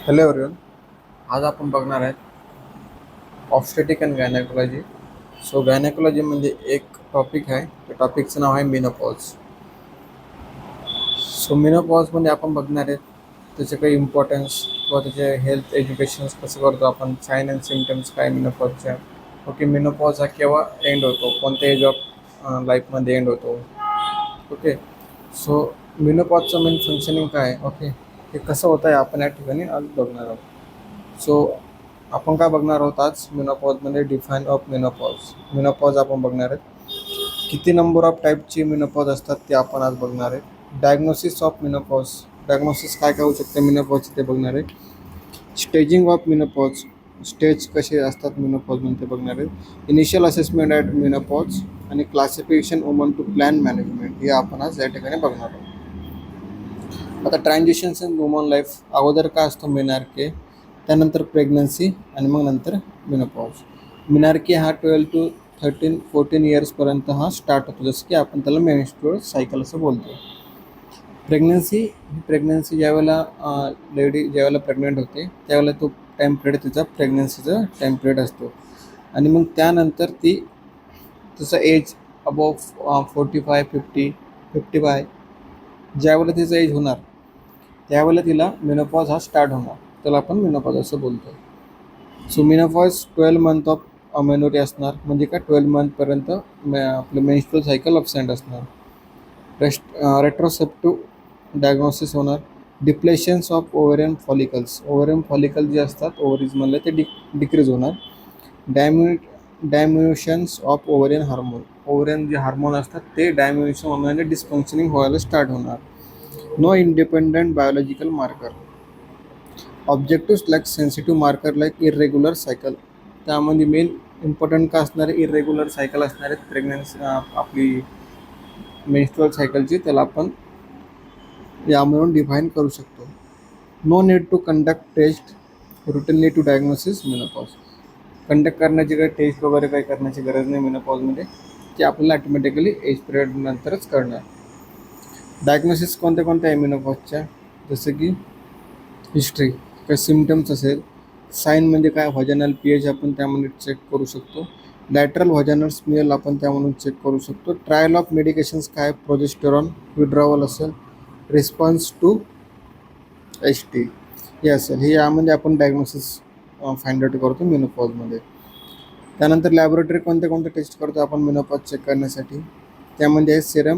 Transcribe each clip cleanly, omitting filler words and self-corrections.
Hello everyone. आज आपण बघणार आहेत obstetric and gynaecology. So gynaecology म्हणजे एक टॉपिक आहे. त्या टॉपिकचं नाव आहे मेनोपॉज. सो मेनोपॉजमध्ये आपण बघणार आहेत त्याचे काही इम्पॉर्टन्स किंवा त्याचे हेल्थ एज्युकेशन कसं करतो आपण, साईन अँड सिम्टम्स काय मेनोपॉजच्या. ओके, मेनोपॉज हा केव्हा एंड होतो, कोणत्या एज ऑफ लाईफमध्ये एंड होतो. ओके, सो मेनोपॉजचं मेन फंक्शनिंग काय आहे, ओके, हे कसं होतं आहे आपण या ठिकाणी आज बघणार आहोत. सो आपण काय बघणार आहोत आज मेनोपॉजमध्ये, डिफाईन ऑफ मेनोपॉज आपण बघणार आहेत. किती नंबर ऑफ टाईपची मेनोपॉज असतात ते आपण आज बघणार आहे. डायग्नोसिस ऑफ डायग्नोसिस काय काय होऊ शकते मेनोपॉजचे ते बघणार आहे. स्टेजिंग ऑफ मेनोपॉज, स्टेज कसे असतात मेनोपॉजमध्ये ते बघणार आहे. इनिशियल असेसमेंट ॲट मेनोपॉज आणि classification woman to plan management हे आपण आज या ठिकाणी बघणार आहोत. आता ट्रान्झिशन्स इन वुमन लाईफ, अगोदर काय असतो मेनार्के, त्यानंतर प्रेग्नन्सी आणि मग नंतर मेनोपॉज. मेनार्की हा 12 to 14 इयर्सपर्यंत हा स्टार्ट होतो, जसं की आपण त्याला मेन्स्ट्रुअल सायकल असं बोलतो. प्रेग्नन्सी ज्यावेळेला लेडी ज्यावेळेला प्रेग्नंट होते त्यावेळेला तो टाईम पिरियड तिचा प्रेग्नन्सीचा टाईम पिरियड असतो. आणि मग त्यानंतर ती तिचं एज अबोव 45, 55 ज्यावेळेला तिचं एज होणार त्यावेळेला तिला मेनोपॉज हा स्टार्ट होणार, त्याला आपण मेनोपॉज असं बोलतो. सो मेनोपॉज 12 मंथ ऑफ मेनोरी असणार, म्हणजे काय 12 मंथपर्यंत आपलं मेन्स्ट्रुअल सायकल अबसेंट असणार. रेट्रोसेप्टिव्ह डायग्नोसिस होणार. डिप्लेशन्स ऑफ ओव्हरियन फॉलिकल जे असतात ओव्हरीजमधले ते डिक्रीज होणार. डायम्युशन्स ऑफ ओव्हरियन जे हार्मोन असतात ते डायम्युशन होण्याने डिस्फंक्शनिंग व्हायला स्टार्ट होणार. No independent biological marker. Objectives like sensitive marker like irregular cycle, त्यामध्ये मेन इम्पॉर्टंट का असणार आहे, इरेग्युलर सायकल असणार आहेत प्रेग्नन्सी आपली मेन्स्ट्रुअल सायकलची, त्याला आपण यामधून डिफाईन करू शकतो. No need to conduct test routinely to diagnosis menopause. Conduct करण्याची काही टेस्ट वगैरे काही करण्याची गरज नाही मेनोपॉजमध्ये, ते आपल्याला ऑटोमॅटिकली एज पिरियड नंतरच करणार. डायग्नोसिस कोणत्या कोणत्या आहे मेनोपॉजच्या, जसं की हिस्ट्री, काही सिम्टम्स असेल. साईन म्हणजे काय, व्हाजनल पीएच आपण त्यामध्ये चेक करू शकतो. लॅटरल व्हाजनल स्मेल आपण त्यामधून चेक करू शकतो. ट्रायल ऑफ मेडिकेशन्स काय, प्रोजेस्टेरॉन विड्रॉवल असेल, रिस्पॉन्स टू HT हे असेल, हे यामध्ये आपण डायग्नोसिस फाइंड आउट करतो मेनोपॉजमध्ये. त्यानंतर लॅबोरेटरी कोणत्या कोणत्या टेस्ट करतो आपण मेनोपॉज चेक करण्यासाठी, त्यामध्ये आहे सेरम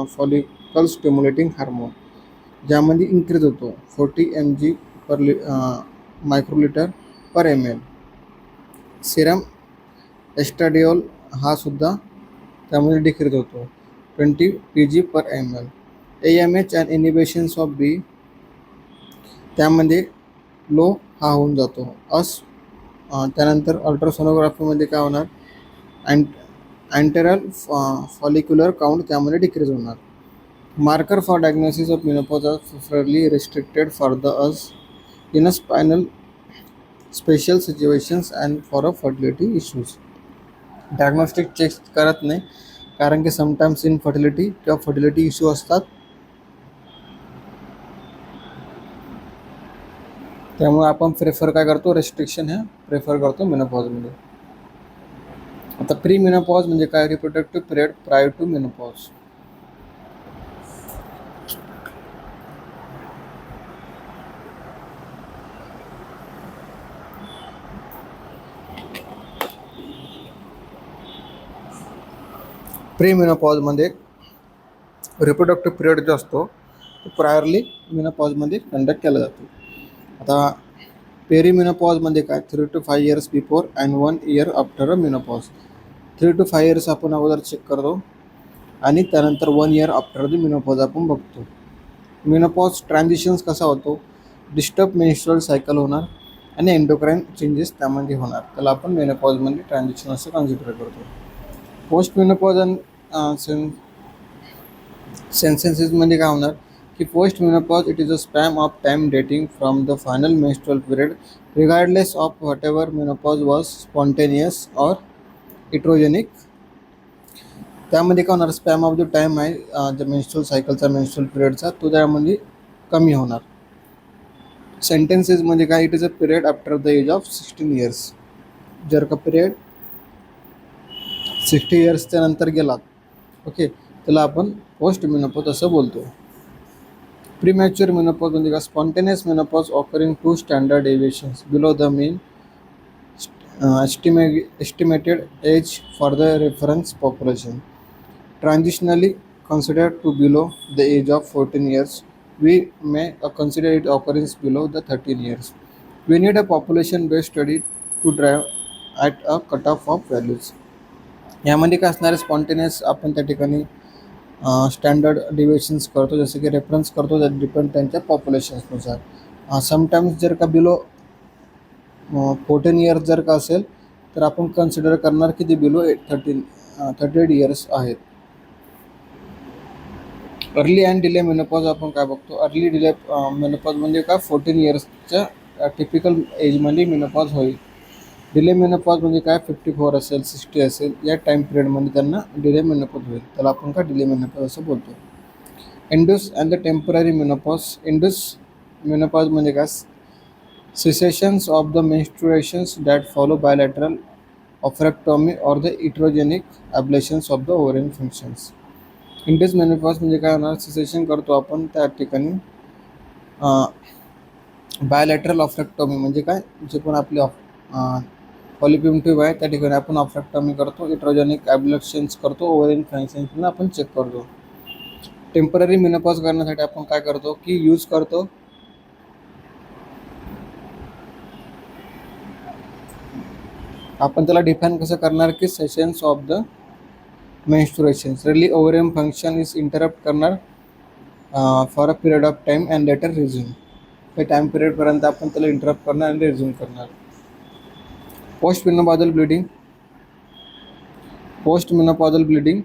फॉलिकल स्टिम्युलेटिंग हार्मोन, ज्यामध्ये इन्क्रीज होतो 40 mg per microlitre per ml. Serum estradiol हा सुद्धा त्यामध्ये डिक्रीज होतो 20 pg per ml. AMH and inhibitions of B, त्यामध्ये लो हा होऊन जातो. त्यानंतर अल्ट्रासोनोग्राफीमध्ये काय होणार, अँटेरल फॉलिक्युलर काउंट त्यामध्ये डिक्रीज होणार. Marker for diagnosis of menopause are preferably restricted for the in a special situations and for a fertility issues. Diagnostic check करत नाही, कारण की समटाईम्स इनफर्टिलिटी किंवा फर्टिलिटी इश्यू असतात, त्यामुळे आपण प्रेफर काय करतो, रेस्ट्रिक्शन हे प्रेफर करतो मेनोपॉजमध्ये. आता प्री मेनोपॉज म्हणजे काय, reproductive period prior to menopause. Pre मेनोपॉजमध्ये रिप्रोडक्टिव्ह पिरियड जो असतो तो प्रायरली मेनोपॉजमध्ये कंडक्ट केला जातो. आता पेरी मेनोपॉजमध्ये काय, 3 to 5 years before and 1 year after a menopause. 3 to 5 years आपण अगोदर चेक करतो आणि त्यानंतर 1 year आफ्टर द मेनोपॉज आपण बघतो. मेनोपॉज ट्रान्झिशन्स कसा होतो, डिस्टर्ब मेन्स्ट्रुअल सायकल होणार आणि एंडोक्राईन चेंजेस त्यामध्ये होणार, त्याला आपण मेनोपॉजमध्ये ट्रान्झिशन असं कन्सिडर करतो. पोस्ट मेनोपॉज आणि सेन्सेन्सेसमध्ये काय होणार की, post menopause it is a span of time dating from the final menstrual period regardless of whatever menopause was spontaneous or iatrogenic. त्यामध्ये काय होणार, स्पॅम ऑफ द टाईम आहे जो मेन्स्ट्रुअल सायकलचा मेन्स्ट्रुअल पिरियडचा तो त्यामध्ये कमी होणार. सेंटेन्सेस म्हणजे काय, it is a period after the age of 16 years. जर का पिरियड 60 इयर्सच्या नंतर गेला, ओके, त्याला आपण पोस्ट मेनोपॉज असं बोलतो. प्रीमॅच्युअर मेनोपॉज म्हणजे काय, spontaneous menopause occurring two standard deviations below the mean estimated age for the reference population. Transitionally considered to below the age of 14 years, we may consider it occurrence below the 13 years. We need a population-based study to drive at a cutoff of values. यामध्ये काय असणार आहे, spontaneous आपण त्या ठिकाणी standard डिव्हिएशन्स करतो, जसं की रेफरन्स करतो, त्यात डिपेंड त्यांच्या पॉप्युलेशन्सनुसार. समटाईम्स जर का बिलो 14 इयर्स जर का असेल तर आपण कन्सिडर करणार की ते बिलो 38 इयर्स आहेत. अर्ली अँड डिले मेनोपॉज आपण काय बघतो, अर्ली डिले मेनोपॉज म्हणजे काय, 14 इयर्सच्या टिपिकल एजमध्ये मेनोपॉज होईल. डिले मेनोपॉज म्हणजे काय, 54 असेल, 60 असेल, या टाईम पिरियडमध्ये त्यांना डिले मेनोपॉज होईल, त्याला आपण काय डिले मेनोपॉज असं बोलतो. Induce and the temporary menopause. Induce menopause म्हणजे काय, cessations of the menstruations that follow bilateral oophorectomy or the heterogenic ablations of the ovarian functions. Induce menopause म्हणजे काय होणार, सिसेशन करतो आपण त्या ठिकाणी बायलॅटरल ऑफ्रेक्टॉमी म्हणजे काय, जे पण आपली पॉलिपियम ट्यूब आहे त्या ठिकाणी आपण ऑफ्रेक्टॉमी करतो, हिट्रोजेनिक ॲब्लेशन्स करतो, ओव्हरियन फंक्शन्सना आपण चेक करतो. टेम्पररी मेनोपॉज करण्यासाठी आपण काय करतो की यूज करतो आपण त्याला डिफाईन कसं करणार की cessations of the menstruations. Really ovarian function is interrupt करणार for a period of time and later resume. त्या टाईम पिरियडपर्यंत आपण त्याला इंटरप्ट करणार आणि रिझ्यूम करणार. Post menopausal bleeding. Post menopausal bleeding,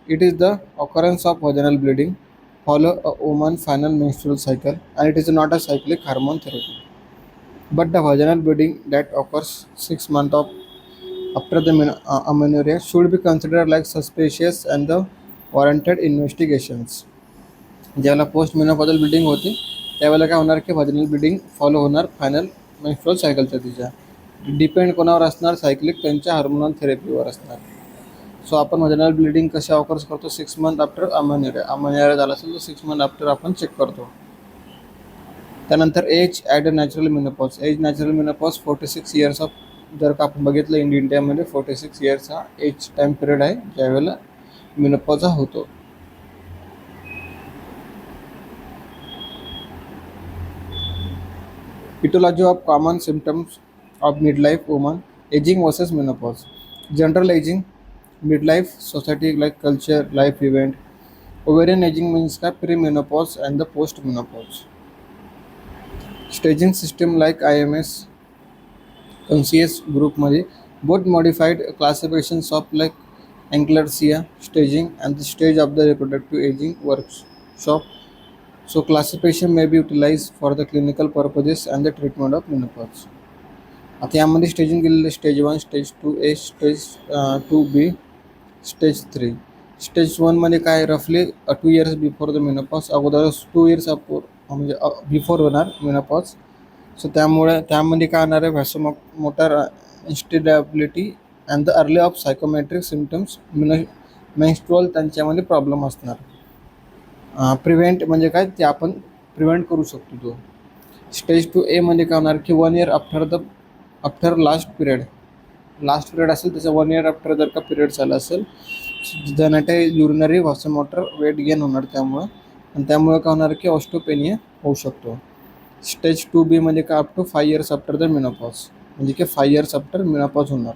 it is the occurrence of vaginal bleeding follow a woman's final menstrual cycle, and it is not a cyclic hormone therapy. But the vaginal bleeding that occurs 6 months after the amenorrhea should be considered like suspicious and the warranted investigations. ज्यावेळेला post menopausal bleeding होते त्यावेळेला काय होणार की व्हाजिनल bleeding follow होणार final menstrual सायकलच्या तिच्या. Depend कोणावर असणार, सायक्लिक त्यांच्या हार्मोनल थेरपीवर असणार. सो आपण व्हाजिनल ब्लीडिंग कशा ऑकर्स करतो, 6 मंथ आफ्टर अमेनोरिया झाला असेल तर 6 मंथ आफ्टर आपण चेक करतो. त्यानंतर age at a natural menopause. Age natural menopause 46 years of, जर का आपण बघितलं इंडियामध्ये 46 इयर्स हा एज टाईम पिरियड आहे ज्यावेळेला मेनोपॉज हा होतो. Etiology of common symptoms of midlife woman, aging versus menopause. General aging, midlife, society like culture, life event. Ovarian aging means का pre-menopause and the post-menopause. Staging system like IMS, conscious group मध्ये both modified classifications of like enclampsia staging and the stage of the reproductive aging workshop. So classification may be utilized for the clinical purposes and the treatment of menopause. आता यामध्ये staging केलेलं stage 1, stage 2A, stage 2B, stage 3. Stage 1मध्ये काय, रफली 2 years before the menopause, अगोदर 2 years म्हणजे before होणार menopause. So त्यामध्ये काय होणार आहे, vasomotor instability and the early of psychometric symptoms, menstrual त्यांच्यामध्ये प्रॉब्लेम असणार. प्रिव्हेंट म्हणजे काय, ते आपण प्रिव्हेंट करू शकतो तो. स्टेज 2A मध्ये काय होणार की 1 इयर आफ्टर लास्ट पिरियड असेल त्याचं 1 इयर आफ्टर जर का पिरियड झाला असेल ज्याने युरिनरी व्हॅसोमोटर वेट गेन होणार त्यामुळं, आणि त्यामुळे काय होणार की ऑस्टोपेनिया होऊ शकतो. स्टेज 2B मध्ये काय, up to 5 years after the menopause म्हणजे की 5 इयर्स आफ्टर मेनोपॉज होणार.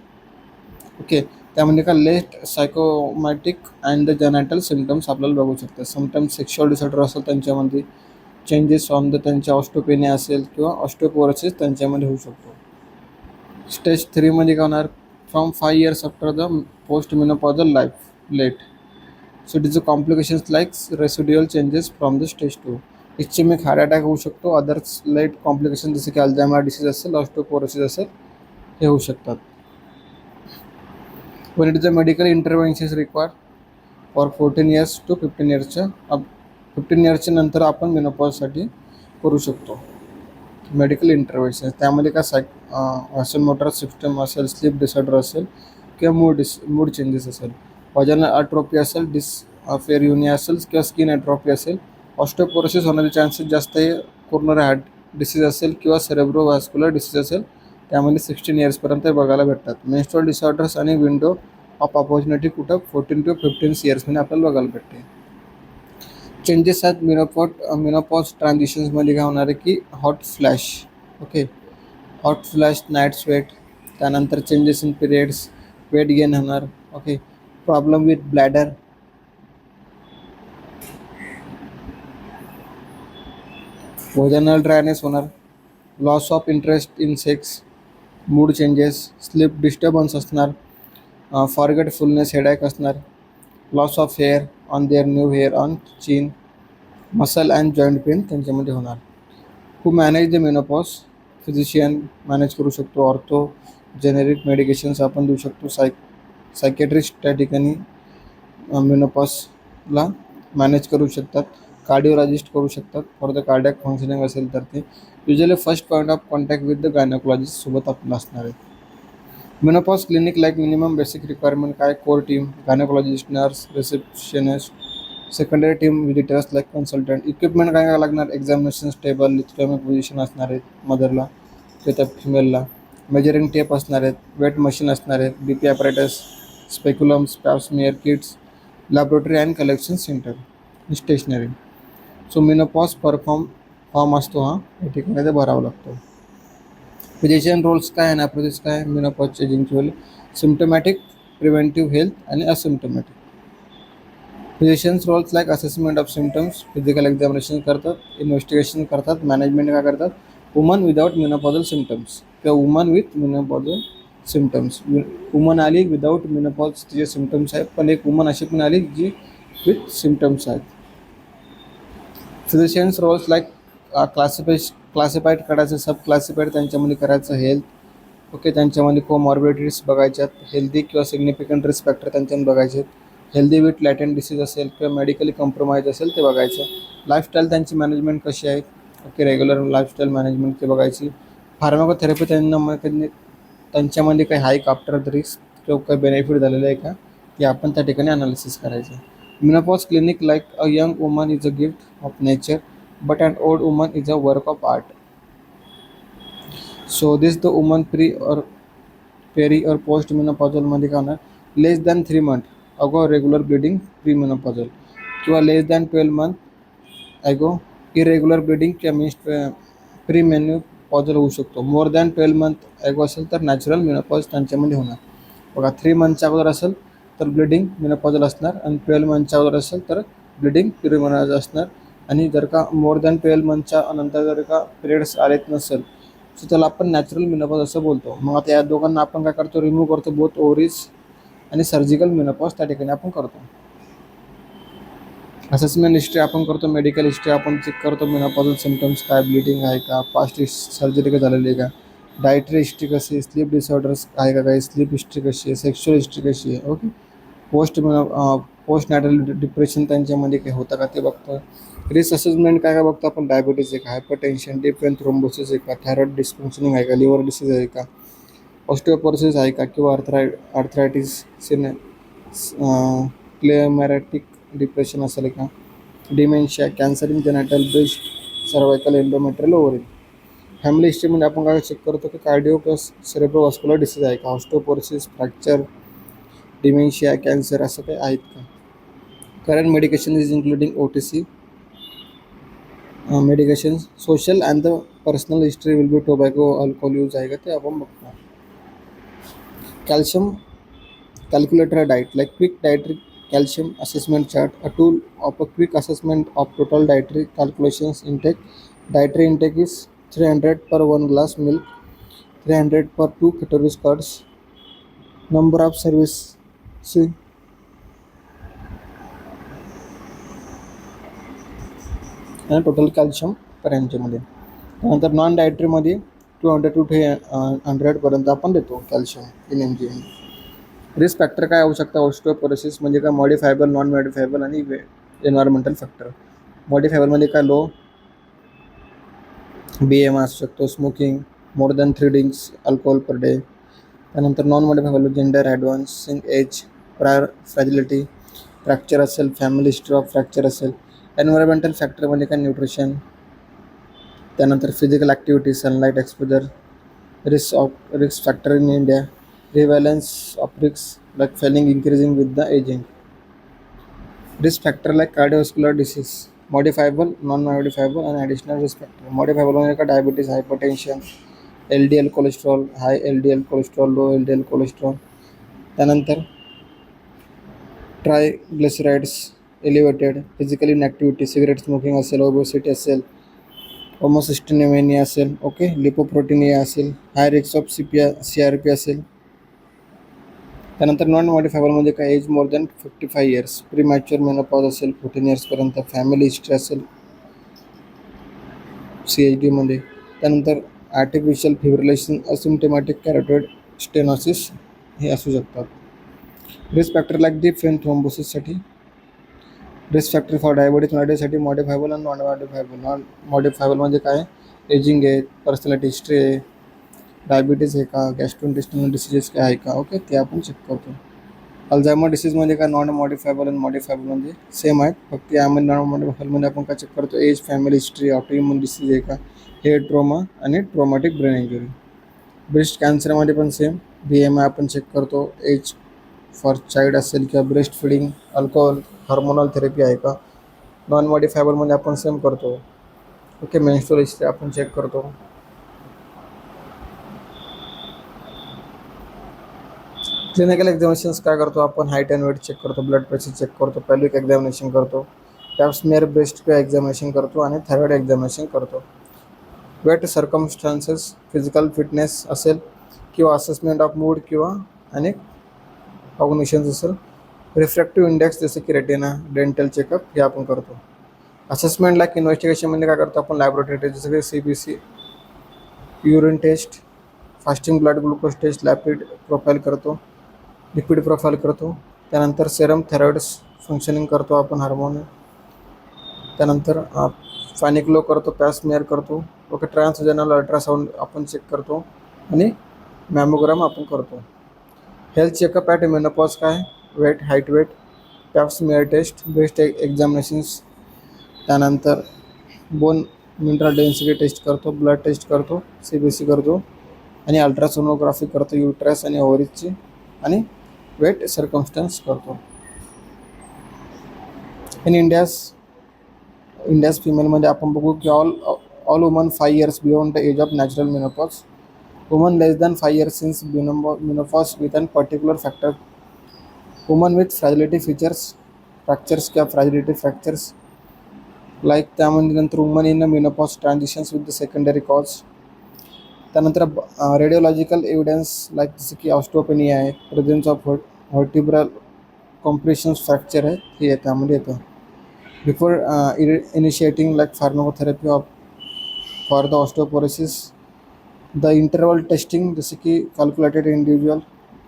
ओके, त्यामध्ये का late psychomatic and the genital symptoms आपल्याला बघू शकतात. समटाईम्स सेक्शुअल डिसऑर्डर असेल त्यांच्यामध्ये, चेंजेस ऑन द त्यांच्या ऑस्टोपेनिया असेल किंवा ऑस्टोपोरोसिस त्यांच्यामध्ये होऊ शकतो. स्टेज 3 मध्ये काय होणार, from 5 years after the post menopausal life late. So it is a complications like residual changes from the stage 2. Ischemic heart attack होऊ शकतो. अदर्स लेट कॉम्प्लिकेशन जसे की अल्झायमर डिसीज असेल, ऑस्टोपोरोसिस असेल, हे होऊ शकतात. when it is a medical intervention is required for 14 years to 15 years 15 years नंतर आपण मेनोपॉजसाठी करू शकतो. मेडिकल इंटरव्हेन्शन त्यामध्ये काय असेल, मोटर सिस्टम असेल, स्लीप डिसऑर्डर असेल किंवा मूड चेंजेस असेल, वजन अट्रोपी असेल, फेरियुनिया असेल किंवा स्किन अट्रोपी असेल, ऑस्टिओपोरोसिस होण्याचे चान्सेस जास्त आहे, कोरोनरी हार्ट डिसीज असेल किंवा सेरेब्रोव्हास्क्युलर डिसीज असेल त्यामध्ये 16 इयर्सपर्यंत बघायला भेटतात. मेन्स्ट्रुअल डिसऑर्डर्स आणि विंडो ऑफ अपॉर्च्युनिटी कुठं 14 to 15 इयर्समध्ये आपल्याला बघायला भेटते. चेंजेस आहेत मिनोपॉज ट्रान्झिशन्समध्ये काय होणार आहे की hot flash, okay, hot flash, night sweat, त्यानंतर changes in periods, weight gain होणार, okay, problem with bladder, vaginal dryness होणार, loss of interest in sex, mood changes, sleep disturbance असणार, फॉरगेटफुलनेस, हेडॅक असणार, loss of hair on there new hair on chin, muscle and joint pain त्यांच्यामध्ये होणार. Who manage the menopause, physician manage करू शकतो, ortho generic medications आपण देऊ शकतो, psychiatrist त्या ठिकाणी मेनोपॉजला मॅनेज करू शकतात, कार्डिओलॉजिस्ट करू शकतात फॉर द कार्डियक फंक्शनिंग असेल तर ते. Usually first point of contact with the gynaecologist सोबत आपलं असणार आहे. Menopause clinic like minimum basic requirement काय, core team, gynaecologist, nurse, receptionist, secondary team visitors like consultant. Equipment काय काय लागणार, एक्झामिनेशन टेबल, लिथोग्रामिक पोझिशन असणार आहेत मदरला किंवा त्या फिमेलला, मेजरिंग टेप असणार आहेत, वेट मशीन असणार आहेत, B P apparatus, speculum, pap smear kits, laboratory and collection centre, stationery. So menopause form असतो हा, या ठिकाणी ते भरावा लागतो. फिजिशियन रोल्स काय, ॲनाप्रोसिस काय, मेनोपॉजचे इनिशियल सिम्टमॅटिक, प्रिव्हेंटिव्ह हेल्थ आणि asymptomatic. Physicians roles like assessment of symptoms, physical examination करतात, इन्व्हेस्टिगेशन करतात, मॅनेजमेंट काय करतात, वुमन विदाउट मेनोपॉझल सिम्टम्स किंवा woman with menopausal symptoms. Woman आली विदाउट मेनोपॉज तिचे सिम्टम्स आहेत, पण एक वुमन अशी पण आली जी विथ सिम्टम्स आहेत. फिजिशियन्स रोल्स लाईक क्लासिफाईड करायचं, सब क्लासिफाईड त्यांच्यामध्ये करायचं, हेल्थ, ओके, त्यांच्यामध्ये कोमॉर्बिडिटीज बघायच्यात, हेल्दी किंवा सिग्निफिकंट रिस्क फॅक्टर त्यांच्यामध्ये बघायचे, हेल्दी विथ लॅटेंट डिसीज असेल किंवा मेडिकली कॉम्प्रोमाइज असेल ते बघायचं, लाईफस्टाईल त्यांची मॅनेजमेंट कशी आहे, ओके, रेग्युलर लाईफस्टाईल मॅनेजमेंट ते बघायची, फार्माकोथेरपी त्यांच्यामध्ये काही हाय आफ्टर द रिस्क किंवा काही बेनिफिट झालेलं आहे का की आपण त्या ठिकाणी अनालिसिस करायचं. Menopause clinic like a young woman is a gift of nature but an old woman is a work of art. So this the woman peri or post menopausal मध्ये काय होणार, लेस दॅन 3 month अगो regular bleeding pre menopausal किंवा लेस than 12 month अगो irregular bleeding किंवा pre menopausal होऊ शकतो. More than 12 month अगो असेल तर नॅचरल मेनोपॉज त्यांच्यामध्ये होणार. बघा 3 monthच्या अगोदर असेल तर ब्लिडिंग मेनोपॉझल असणार आणि 12 monthच्या अगोदर असेल तर ब्लिडिंग प्री मेनोपॉझल असणार. आणि जर का मोर दॅन 12 monthच्या नंतर जर का पिरियड्स आलेत नसेल तर त्याला आपण नॅचरल मेनोपॉज असं बोलतो. मग आता या दोघांना आपण काय करतो, रिमूव्ह करतो, बोथ ओव्हरीज आणि सर्जिकल मेनोपॉज त्या ठिकाणी आपण करतो. असेसमेंट हिस्ट्री आपण करतो, मेडिकल हिस्ट्री आपण चेक करतो, मेनोपॉझल सिम्टम्स काय, ब्लिडिंग आहे का, पास्ट सर्जरी काय झालेली आहे का, डायटरी हिस्ट्री कशी आहे, स्लीप डिसऑर्डर्स आहे का, काही स्लीप हिस्ट्री कशी आहे, सेक्शुअल हिस्ट्री कशी आहे, ओके, पोस्ट नॅटल डिप्रेशन त्यांच्यामध्ये काही होतं का ते बघतो. रिस्क असेसमेंट काय काय बघतो आपण, डायबिटीज आहे का, हायपरटेन्शन, डीप वेन थ्रोम्बोसिस आहे का, थायरॉइड डिस्फंक्शनिंग आहे का, लिव्हर डिसीज आहे का, ऑस्टिओपोरोसिस आहे का किंवा आर्थरायटिस, क्लेमॅरेटिक डिप्रेशन असेल का, dementia, cancer in जेनायटल, breast, cervical, endometrial, ovary. Family हिस्ट्रीमध्ये आपण काय चेक करतो की कार्डिओ प्लस सेरेब्रोव्हास्क्युलर डिसीज आहे का, ऑस्टिओपोरोसिस, फ्रॅक्चर, डिमेन्शिया, कॅन्सर असं काही आहेत का. Current medication is including OTC medication. Social and the personal history will be tobacco, alcohol use आहे का ते आपण बघतो. Calcium calculator diet like quick dietary calcium assessment chart, a tool of a quick assessment of total dietary calculations intake. Dietary intake is 300 per 1 glass milk, 300 per 2 calories curds. Number of service आणि total calcium पर एमजीमध्ये. त्यानंतर non डायटरीमध्ये 200 to 100पर्यंत आपण देतो calcium in MG. Risk factor काय होऊ शकतं, osteoporosis म्हणजे काय, मॉडिफायबल, non modifiable आणि एन्व्हायरमेंटल फॅक्टर. मॉडिफायबलमध्ये काय, लो BMI असू शकतो, smoking, more than 3 drinks alcohol per day. त्यानंतर non modify value gender, advancing age, prior fragility, fracture असेल, फॅमिली हिस्ट्री ऑफ फ्रॅक्चर असेल, एन्व्हायरमेंटल फॅक्टरमध्ये काय न्यूट्रिशन, त्यानंतर physical activity, sunlight exposure, risk factor in India, prevalence of risk like falling increasing with the ageing, risk factor like cardiovascular disease, modifiable, non modifiable आणि additional risk factor. Modifiable म्हणजे का diabetes, hypertension, LDL cholesterol, हाय LDL cholesterol, low LDL cholesterol, त्यानंतर triglycerides elevated, physical इनॅक्टिव्हिटी, cigarette smoking असेल, obesity असेल, होमोसिस्टेनिमिया असेल, okay, लिपोप्रोटीनिया असेल, high risk of CRP असेल. त्यानंतर नॉन मॉडिफायबलमध्ये काय age more than 55 years, premature menopause असेल 14 इयर्सपर्यंत, फॅमिली हिस्ट्री असेल CHDमध्ये. त्यानंतर artificial fibrillation, asymptomatic carotid stenosis हे असू शकतात. Risk factor like the vein थ्रोम्बोसिससाठी, रिस्क फॅक्टर फॉर डायबिटीजसाठी मॉडिफायबल आणि नॉन मॉडिफायबल. नॉन मॉडिफायबल म्हणजे काय, एजिंग आहे, पर्सनॅलिटी हिस्ट्री आहे, डायबिटीज आहे का, गॅस्ट्रोइंटेस्टिनल डिसीजेस काय आहे का, ओके, ते आपण चेक करतो. अल्झायमर डिसीजमध्ये काय नॉन मॉडिफायबल आणि मॉडिफायबल म्हणजे सेम आहेत, फक्त यामध्ये नॉन मॉडिफायबलमध्ये आपण काय चेक करतो, age, family history, autoimmune disease आहे का, हेड ट्रोमा आणि ट्रॉमॅटिक ब्रेन इंजुरी. ब्रेस्ट कॅन्सरमध्ये पण सेम, BMI आपण चेक करतो, एज फॉर चाइल्ड असेल किंवा breast feeding, alcohol, hormonal therapy आहे का. नॉन मॉडिफायबलमध्ये आपण सेम करतो, ओके, मेन्स्ट्रुअल हिस्ट्री आपण चेक करतो. क्लिनिकल एक्झामिनेशन्स काय करतो आपण, हाईट अँड वेट चेक करतो, ब्लड प्रेशर चेक करतो, पेल्विक एक्झामिनेशन करतो, पॅप्समियर ब्रेस्ट किंवा एक्झामिनेशन करतो आणि थायरॉइड एक्झामिनेशन करतो. वेट सर्कमस्टान्सेस, फिजिकल फिटनेस असेल किंवा असेसमेंट ऑफ मूड किंवा अनेक कॉग्निशन्स असेल, रिफ्रॅक्टिव्ह इंडेक्स जसे की रेटिना, डेंटल चेकअप हे आपण करतो. असेसमेंट लाईक इन्व्हेस्टिगेशनमध्ये काय करतो आपण, लॅबोरेटरी टेस्ट जसं की CBC, urine test, fasting blood glucose test, lipid profile करतो, लिपिड प्रोफाईल करतो. त्यानंतर सेरम थायरॉइड्स फंक्शनिंग करतो आपण, हार्मोन. त्यानंतर फानिक्लो करतो, पॅस्मियर करतो, ओके, ट्रान्सजनल अल्ट्रासाऊंड आपण चेक करतो आणि मॅमोग्राम आपण करतो. हेल्थ चेकअप ॲट मेनोपॉज काय, weight, height, weight, pap smear test, breast examinations, त्यानंतर बोन मिनरल डेन्सिटी टेस्ट करतो, ब्लड टेस्ट करतो, CBC करतो आणि अल्ट्रासोनोग्राफी करतो, युट्रस आणि ओव्हरीजची, आणि वेट सर्कमस्टन्स करतो. इन इंडियाज फिमेलमध्ये आपण बघू की all woman 5 years beyond the age of natural menopause, woman less than 5 years since menopause with an particular factor, woman with fragility features, fractures किंवा फ्रॅजिलिटी फ्रॅक्चर्स लाईक. त्यामध्ये नंतर woman in menopause transitions with the secondary cause. त्यानंतर radiological evidence like जसं की osteopenia आहे, presence of vertebral compressions fracture आहे, हे त्यामध्ये येतं. Before initiating like pharmacotherapy for the osteoporosis, the interval testing जसं की कॅल्क्युलेटेड इंडिव्हिज्युअल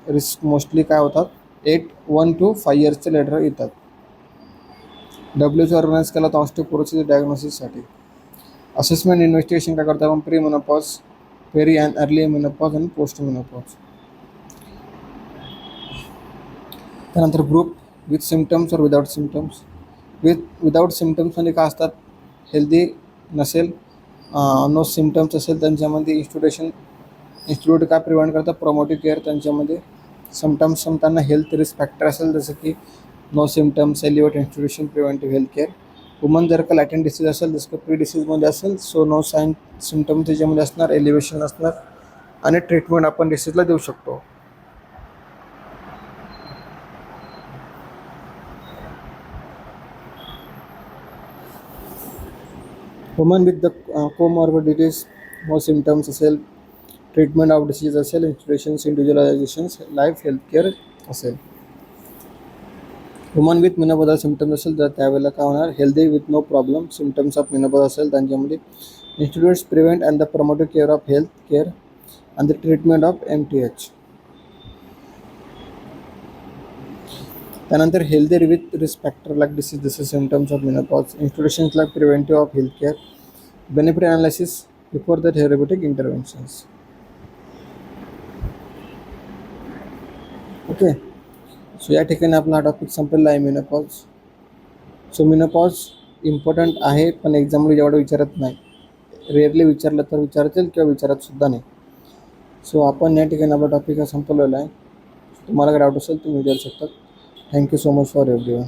रिस्क मोस्टली काय होतात, 1 to 5 yearsचे लेटर येतात. WHO ऑर्गनाईज केला तर ऑस्टिओपोरोसिस डायग्नोसिससाठी. असेसमेंट इन्व्हेस्टिगेशन काय करतो आपण, pre menopause, peri and early menopause आणि पोस्ट मेनोपॉज. त्यानंतर ग्रुप विथ सिम्पटम्स और विदाउट सिम्पटम्स. विदाउट सिम्पटम्स म्हणजे काय असतात, हेल्दी नसेल, नो सिम्पटम्स असेल त्यांच्यामध्ये इन्स्टिट्यूट काय प्रिव्हेंट करतात, प्रोमोटिव्ह केअर. त्यांच्यामध्ये सिम्पटम्स संपताना हेल्थ रिस्क फॅक्टर असेल जसं की no symptoms, elevate institution, preventive health care. Woman जर का लॅटेंट डिसीज असेल जसं की प्री डिसीजमध्ये असेल, सो नो साईन सिम्पटम त्याच्यामध्ये असणार, एलिव्हेशन असणार आणि ट्रीटमेंट आपण डिसीजला देऊ शकतो. Woman with the comorbidities, no symptoms असेल, ट्रीटमेंट ऑफ डिसीज असेल, institutions, individualisations, life health care असेल. वुमन विथ मेनोपॉजल सिम्पटम्स असेल तर त्यावेळेला काय होणार, healthy with no problem, symptoms of menopause असेल त्यांच्यामध्ये institutes prevent and the promotive care of health care and the treatment of MTH. त्यानंतर healthy with risk factor like disease जसे symptoms of menopause, institutions like preventive of health care, benefit analysis before the therapeutic interventions. Okay, so या ठिकाणी आपला हा topic संपलेला आहे menopause. So menopause important आहे, पण एक्झामला जेवढं विचारत नाही. रेअरली विचारलं तर विचारतील किंवा विचारत सुद्धा नाही. सो आपण या ठिकाणी आपला टॉपिक हा संपवलेला आहे. तुम्हाला काय डाऊट असेल तुम्ही विचारू शकता. Thank you so much for everyone.